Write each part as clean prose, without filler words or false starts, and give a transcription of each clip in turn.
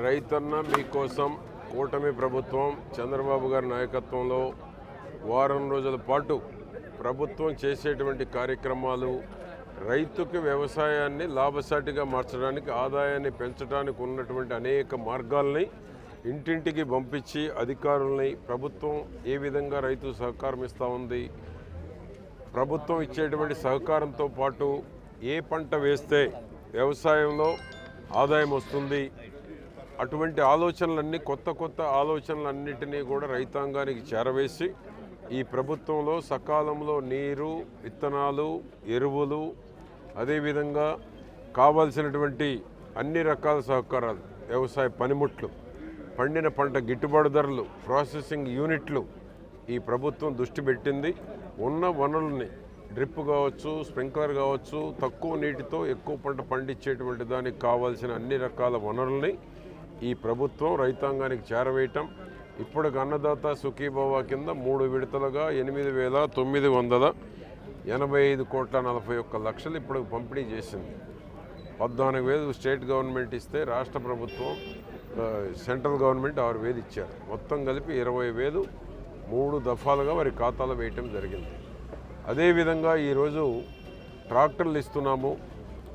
రైతన్న మీకోసం కూటమి ప్రభుత్వం చంద్రబాబు గారి నాయకత్వంలో వారం రోజుల పాటు ప్రభుత్వం చేసేటువంటి కార్యక్రమాలు రైతుకి వ్యవసాయాన్ని లాభసాటిగా మార్చడానికి ఆదాయాన్ని పెంచడానికి ఉన్నటువంటి అనేక మార్గాల్ని ఇంటింటికి పంపించి అధికారుల్ని ప్రభుత్వం ఏ విధంగా రైతు సహకారం ఇస్తూ ఉంది, ప్రభుత్వం ఇచ్చేటువంటి సహకారంతో పాటు ఏ పంట వేస్తే వ్యవసాయంలో ఆదాయం వస్తుంది, అటువంటి ఆలోచనలన్నీ కొత్త ఆలోచనలన్నింటినీ కూడా రైతాంగానికి చేరవేసి ఈ ప్రభుత్వంలో సకాలంలో నీరు, విత్తనాలు, ఎరువులు, అదేవిధంగా కావాల్సినటువంటి అన్ని రకాల సహకారాలు, వ్యవసాయ పనిముట్లు, పండిన పంట గిట్టుబాటు ధరలు, ప్రాసెసింగ్ యూనిట్లు ఈ ప్రభుత్వం దృష్టి పెట్టింది. ఉన్న వనరుల్ని డ్రిప్ కావచ్చు, స్ప్రింక్లర్ కావచ్చు, తక్కువ నీటితో ఎక్కువ పంట పండించేటువంటి దానికి కావాల్సిన అన్ని రకాల వనరుల్ని ఈ ప్రభుత్వం రైతాంగానికి చేరవేయటం. ఇప్పటికి అన్నదాత సుఖీభవ కింద 3 విడతలుగా 8,985,40,41,00,000 ఇప్పుడు పంపిణీ చేసింది. 14,000 స్టేట్ గవర్నమెంట్ ఇస్తే రాష్ట్ర ప్రభుత్వం సెంట్రల్ గవర్నమెంట్ 6,000 ఇచ్చారు. మొత్తం కలిపి 20,000 3 దఫాలుగా వారి ఖాతాలో వేయటం జరిగింది. అదేవిధంగా ఈరోజు ట్రాక్టర్లు ఇస్తున్నాము,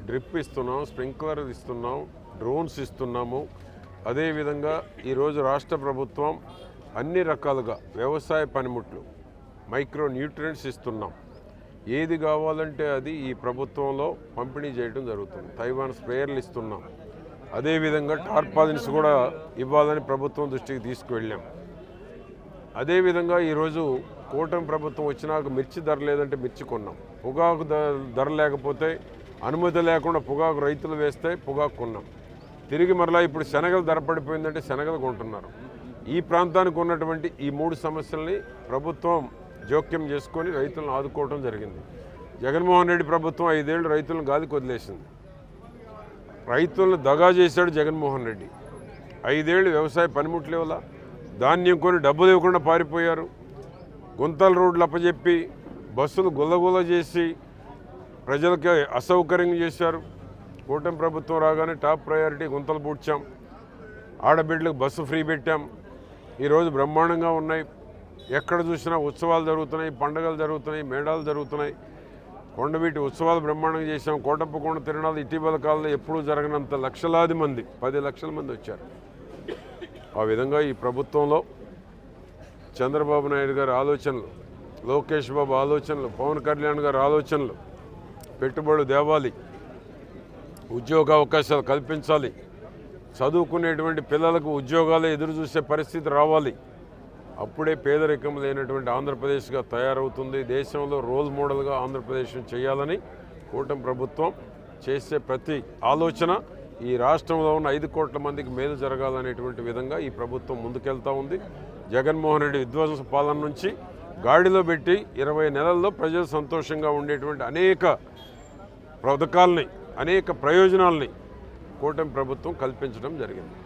డ్రిప్ ఇస్తున్నాం, స్ప్రింక్లర్ ఇస్తున్నాం, డ్రోన్స్ ఇస్తున్నాము. అదేవిధంగా ఈరోజు రాష్ట్ర ప్రభుత్వం అన్ని రకాలుగా వ్యవసాయ పనిముట్లు, మైక్రో న్యూట్రియంట్స్ ఇస్తున్నాం. ఏది కావాలంటే అది ఈ ప్రభుత్వంలో పంపిణీ చేయడం జరుగుతుంది. తైవాన్ స్ప్రేయర్లు ఇస్తున్నాం. అదేవిధంగా టార్పాలిన్స్ కూడా ఇవ్వాలని ప్రభుత్వం దృష్టికి తీసుకువెళ్ళాం. అదేవిధంగా ఈరోజు కూటమి ప్రభుత్వం వచ్చినాక మిర్చి ధర లేదంటే మిర్చి కొన్నాం. పొగాకు ధర లేకపోతే అనుమతి లేకుండా పొగాకు రైతులు వేస్తే పొగాకు కొన్నాం. తిరిగి మరలా ఇప్పుడు శనగలు ధర పడిపోయిందంటే శనగలు కొంటున్నారు. ఈ ప్రాంతానికి ఉన్నటువంటి ఈ 3 సమస్యల్ని ప్రభుత్వం జోక్యం చేసుకొని రైతులను ఆదుకోవడం జరిగింది. జగన్మోహన్ రెడ్డి ప్రభుత్వం 5 ఏళ్ళు రైతులను గాలికి వదిలేసింది. రైతులను దగా చేశాడు జగన్మోహన్ రెడ్డి. 5 ఏళ్ళు వ్యవసాయ పనిముట్లు ఇవ్వాల, ధాన్యం కొని డబ్బులు ఇవ్వకుండా పారిపోయారు. గుంతల రోడ్లు అప్పచెప్పి బస్సులు గుల్లగుల్ల చేసి ప్రజలకి అసౌకర్యం చేశారు. కూటమి ప్రభుత్వం రాగానే టాప్ ప్రయారిటీ గుంతలు పూడ్చాం, ఆడబిడ్డలకు బస్సు ఫ్రీ పెట్టాం. ఈరోజు బ్రహ్మాండంగా ఉన్నాయి. ఎక్కడ చూసినా ఉత్సవాలు జరుగుతున్నాయి, పండుగలు జరుగుతున్నాయి, మేళాలు జరుగుతున్నాయి. కొండవీటి ఉత్సవాలు బ్రహ్మాండంగా చేశాం. కోటప్పకొండ తిరణాలు ఇటీవల కాలంలో ఎప్పుడూ జరగనంత లక్షలాది మంది, 10 లక్షల మంది వచ్చారు. ఆ విధంగా ఈ ప్రభుత్వంలో చంద్రబాబు నాయుడు గారి ఆలోచనలు, లోకేష్ బాబు ఆలోచనలు, పవన్ కళ్యాణ్ గారి ఆలోచనలు, పెట్టుబడులు తేవాలి, ఉద్యోగ అవకాశాలు కల్పించాలి, చదువుకునేటువంటి పిల్లలకు ఉద్యోగాలు ఎదురు చూసే పరిస్థితి రావాలి. అప్పుడే పేదరికం లేనటువంటి ఆంధ్రప్రదేశ్గా తయారవుతుంది. దేశంలో రోల్ మోడల్గా ఆంధ్రప్రదేశ్ చేయాలని కూటమి ప్రభుత్వం చేసే ప్రతి ఆలోచన ఈ రాష్ట్రంలో ఉన్న 5 కోట్ల మందికి మేలు జరగాలనేటువంటి విధంగా ఈ ప్రభుత్వం ముందుకెళ్తూ ఉంది. జగన్మోహన్ రెడ్డి విధ్వంస పాలన నుంచి గాడిలో పెట్టి 20 నెలల్లో ప్రజలు సంతోషంగా ఉండేటువంటి అనేక పథకాలని, అనేక ప్రయోజనాల్ని కూటమి ప్రభుత్వం కల్పించడం జరిగింది.